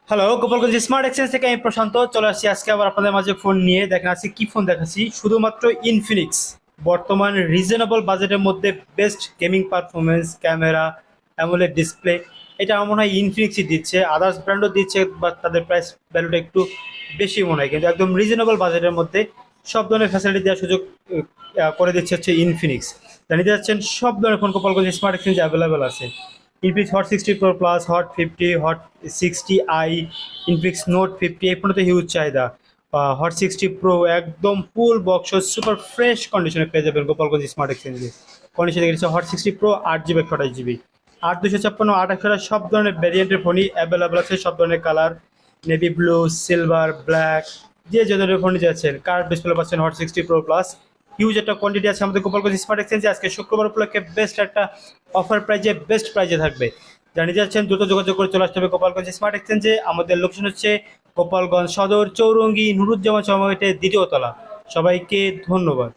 Hello, Gopalganj smart exchange থেকে আমি প্রশান্ত চলে আসছি আজকে আবার আপনাদের মাঝে ফোন নিয়ে। দেখেন আজকে কি ফোন দেখাচ্ছি, শুধুমাত্র ইনফিনিক্স বর্তমান রিজনেবল বাজেটের মধ্যে best gaming performance, camera, AMOLED display, এটা আমার মনে হয় ইনফিনিক্সই দিচ্ছে। আদার্স ব্র্যান্ডও দিচ্ছে, বাট তাদের প্রাইস ভ্যালুটা একটু বেশি মনে হয়, কিন্তু একদম রিজনেবল বাজেটের মধ্যে সব ধরনের ফ্যাসিলিটি দেওয়ার সুযোগ করে দিচ্ছে হচ্ছে ইনফিনিক্স। জানিয়ে যাচ্ছেন সব ধরনের phone Gopalganj smart exchange available আছে। Infinix hot 60 pro plus, hot 50, hot 60i, Infinix note 50 এই পর্যন্ত হিউজ চাহিদা। হট 60 প্রো একদম ফুল বক্স সুপার ফ্রেশ কন্ডিশনে পেয়ে যাবেন গোপালগঞ্জ স্মার্ট এক্সচেঞ্জে। কন্ডিশনে গেছে হট 60 প্রো 8 GB 128 GB, 8 256 8 সব ধরনের ভ্যারিয়েন্টের ফোনই অ্যাভেলেবেল আছে, সব ধরনের colour, navy blue, silver, black, যে ধরনের ফোনই যাচ্ছেন। কার ডিসপ্লে পাচ্ছেন হট 60 প্রো প্লাস। হিউজ একটা কোয়ান্টিটি আছে আমাদের গোপালগঞ্জ স্মার্ট এক্সচেঞ্জে। আজকে শুক্রবার উপলক্ষে বেস্ট একটা অফার প্রাইজে বেস্ট প্রাইজে থাকবে। জানিয়ে যাচ্ছেন দ্রুত যোগাযোগ করে চলে আসতে হবে গোপালগঞ্জ স্মার্ট এক্সচেঞ্জে। আমাদের লোকেশন হচ্ছে গোপালগঞ্জ সদর, চৌরঙ্গি, নুরুজ্জামান চৌমার্কেটের দ্বিতীয় তলা। সবাইকে ধন্যবাদ।